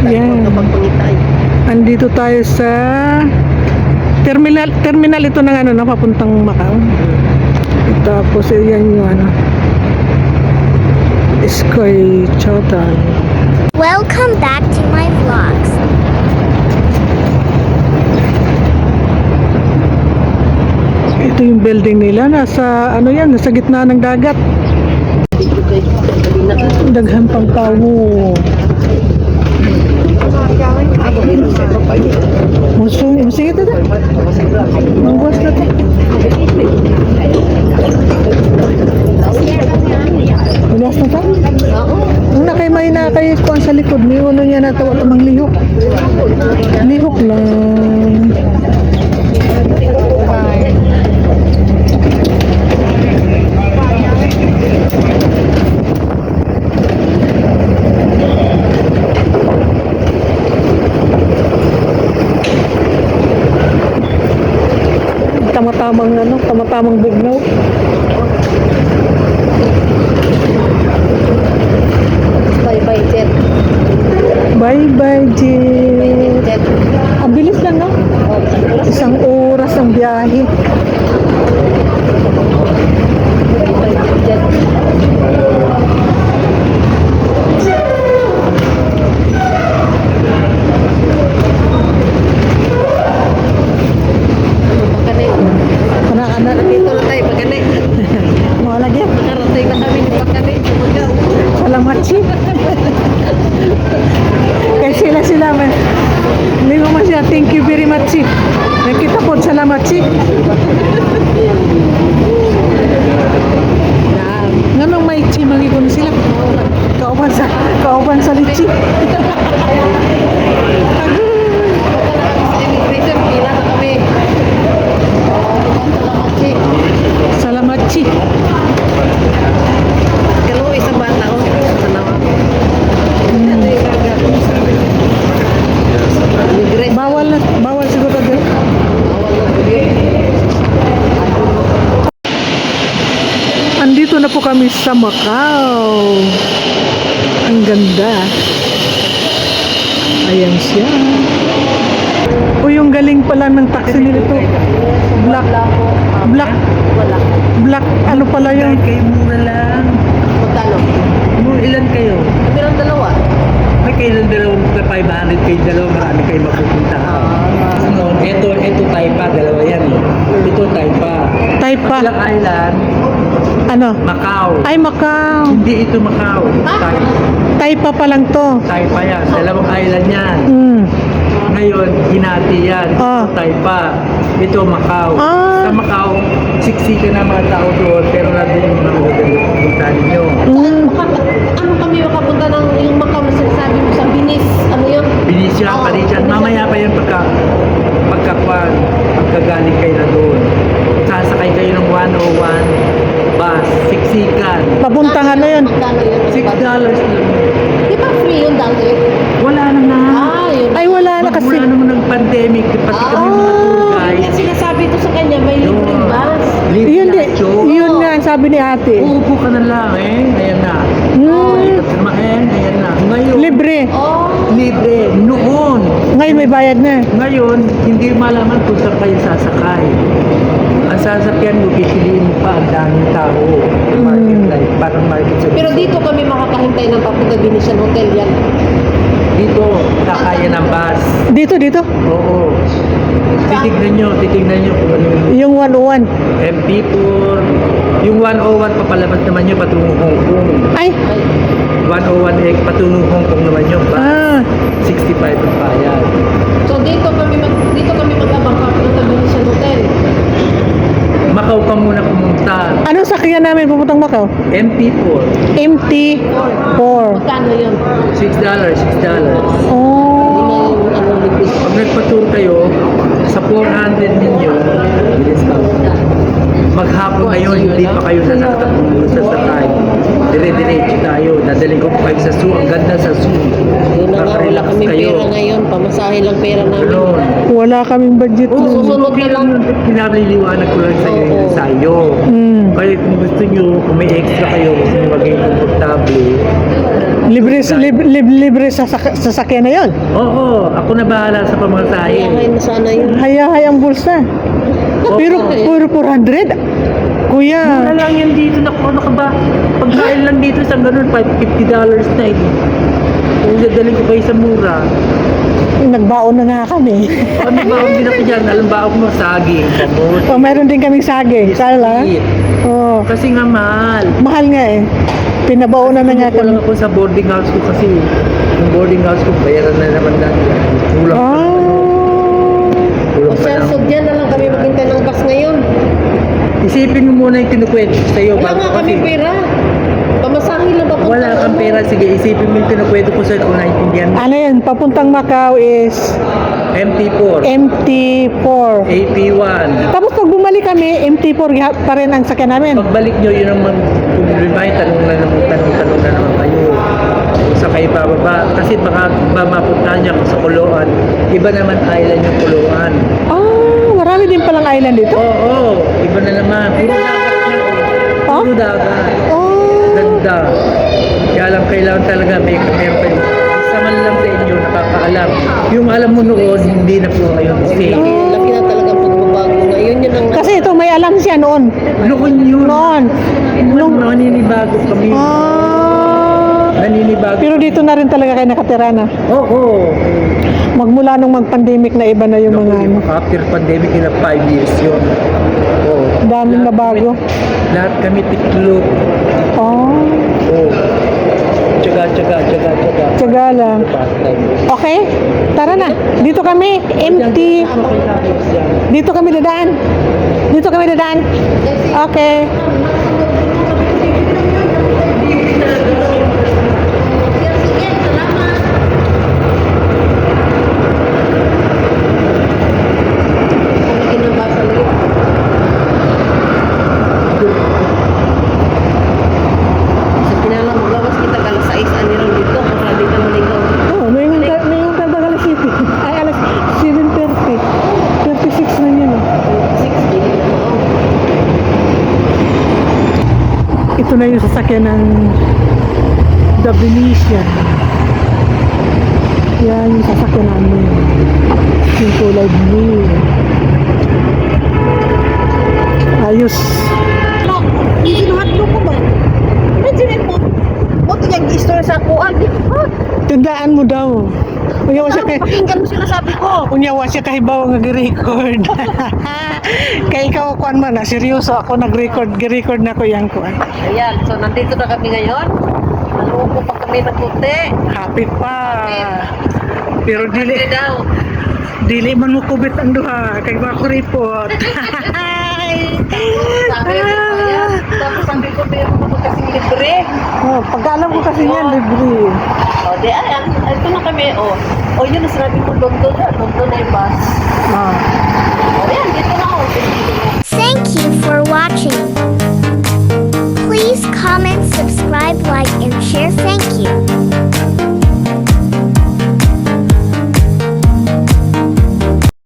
Yan. Andito tayo sa terminal ito ng ano, papuntang Macau. Tapos yan yung ano, Sky Chotan. Welcome back to my vlogs. Ito yung building nila, nasa ano yan, nasa gitna ng dagat. Daghan pang tao. Sige ito na. Mangwas na ito. Mangwas na ito? Ang nakay may nakay kuwan sa likod. May ano niya na ito. Tamang lihok. Lihok lang. Tama-tamang bugnaw. Bye-bye jet. Bye-bye jet. Ang bilis lang, no? Isang oras ang biyahe. Bye-bye jet. Dito na tayo, pagkani. Mga lagi. Nakarating na kami ni pagkani. Salamat, Chi. Kaya sila man. Hindi mo man siya, thank you very much, Chi. Nakita po, salamat, Chi. Nganong may Chi, mangigon sila. Kauban sa lichi. Immigration, pila na kami. Salamat, Chi. Kalau isang bata ko, sanawa. Bawal siguro din. Andito na po kami sa Macau. Ang ganda. Ayan siya. O yung galing pala ng taxi nito. Black, ano pala yun? Kayo mura lang. Magkano? Ilan kayo? Meron dalawa. May kayo ng dalawang 500 kayo dalawa, marami kayo mapupunta. Ito Taipa, dalawa yan. Ito Taipa. Taipa. Ilang island? Ano? Macau. Ay, Macau. Hindi ito Macau. Taipa pa lang to. Taipa yan. Dalawang island yan. Ngayon, hinati yan. Ah. Ito Taipa. Ito Macau. Ah. Sa Macau, siksika na mga tao doon, pero nandun yung mga pupunta ninyo. Ano kami makapunta ng yung Macau na sinasabi mo sa Binis? Ano yun? Binisya, Oo, Parisyan. Binisya. Mamaya pa yan pagkagaling kayo na doon. Sasakay kayo ng 101 bus, siksikan. Papuntang ano yun? Magkano yun? $6 lang. Di ba free yun dati? Wala na nga. Yun. Ay, wala na kasi. Magmula naman ng pandemic, pati kami mga tour Kaya guide. sinasabi ko sa kanya, may libreng bus. Yun, Libre yun nga, sabi ni ate. Uupo ka na lang ayan na. Ikot ka naman, ayan na. Ngayon, Libre. Oh, libre. Noon. Ngayon may bayad na. Ngayon, hindi malaman kung saan kayo sasakay. Ang sasakyan mo, pipiliin mo pa ang daming tao. Market life, parang market sa pero dito kami makakahintay ng papunta Venetian Hotel yan. Dito, kakaya ng bus. Dito. Oo. Titignan nyo kung ano yung Yung 101. MP4. Yung 101 papalabas naman nyo patungong Hong Kong. Ay, 101 patungong Hong Kong naman nyo. ah. 65 ang bayad. So dito kami mag-abang papunta Venetian Hotel. Macau ka muna pumunta. Anong sakyan namin pupuntang Macau? MP4. MT4. Magkano yun? $6. Oh. Pag nagpa-tour kayo, sa 400 ninyo, maghapon ngayon, hindi pa kayo sasakay. Dire-diretso tayo. Dadaling ko pa kayo sa zoo. Ang ganda sa zoo. Yun na nga, wala Makarelax kami kayo. pera ngayon. Pamasahe lang pera namin. Ganun. Wala kaming budget Oo, nun. Susunod na lang. Pinaliliwanag ko lang sa iyo yung Oo. ensayo. Mm. Kaya kung gusto nyo, kung may extra kayo, gusto nyo maging komportable. Libre sa sasakyan na yon. Oo, ako na bahala sa pamasahe. Ayahay mo sana yun. Hayahay ang bulsa. Pero puro 400. Kuya, Mura lang yan dito, ano ka ba? Pagkain lang dito, isang ganun, $50 na eh. Kung dadalhin ko kayo sa mura, nagbaon na nga kami. ano ba ang din ako dyan? Alam ba ako mo, saging, kamot. O, mayroon din kaming saging. Sala. Oh, Kasi nga mahal. mahal nga eh. Pinabaonan na nga Kulang kami. ako sa boarding house ko kasi yung boarding house ko, bayaran na naman dati. Kulang pa Ah. naman. Kulang O pa siya, naman. so dyan na lang kami maghintay ng bus ngayon. Isipin mo muna yung kinukwento ko sa'yo. Wala bago nga kasi- kami pera. Pamasahe lang pa. Wala kang pera. Sige, isipin mo yung kinukwento ko sa'yo kung naintindihan mo. Ano yun? Papuntang Macau is MT4, MT4. AP1. Tapos pag bumalik kami, MT4 pa rin ang sakyan namin. Pagbalik nyo, yun ang problema. Tanong na naman kayo. Sa kayo bababa. Kasi baka mapuntahan niya sa Kuloan. Iba naman island yung Kuloan. Ah, marami din palang island dito. Oo, iba na naman. Puro dagat na. Puro dagat. Oh. Ganda. Kaya lang kailangan talaga meron kayo. Isa man lang sa inyo nakakaalam. Yung alam mo noon, hindi na po ngayon. Kasi Laki na talaga ang pagbabago ngayon. Yun ang Kasi ito, may alam siya noon. noon yun. Noon. Nung naninibago kami. Ah. Naninibago. Pero dito na rin talaga kayo nakatira na. Oo. Magmula nung mag-pandemic na iba na yung mga ano. After pandemic, ina 5 years yun. Oo. Daming nabago. Lahat kami tiklop. Oh. Oo. Tsaga. Tsaga lang. Okay, tara na. Dito kami, empty. Dito kami dadaan. Dito kami dadaan. Okay. kinabasa ulit. Sa pinalang gawas kita kalas sa isa nila dito. Para di ka maligaw. Oh, may yung Tabagal City. Ay, alas 7:30. 36 na yun. 60. Ito na yung sasakyan ng The Venetian. Yan yung sasakyan namin. Yung kulay blue. Ayos. Inuhat ko ba? Nandiyan mo. O tingnan istorya sa kuan. Tandaan mo daw. Unyawa siya kay Pakinggan mo sinasabi ko. unyawa siya kay bawa nag-record. Kay ikaw kuan man na seryoso ako nag-record na ko yang kuan. Ayan, so nandito na kami ngayon. Naluko pa kami ng puti. Hapit pa. Pero dili Hindi daw. dili man mo kubit ang duha kay ba ko report. Sabi ko kaya. Tapos sabi ko meron ako kasing libre. Oh, pagkaalam ko kasi yan libre. O, di ayan. Ito na kami. O yun na sinabi ko doon na yung bus. Ah. O yan, dito na ako. Thank you for watching.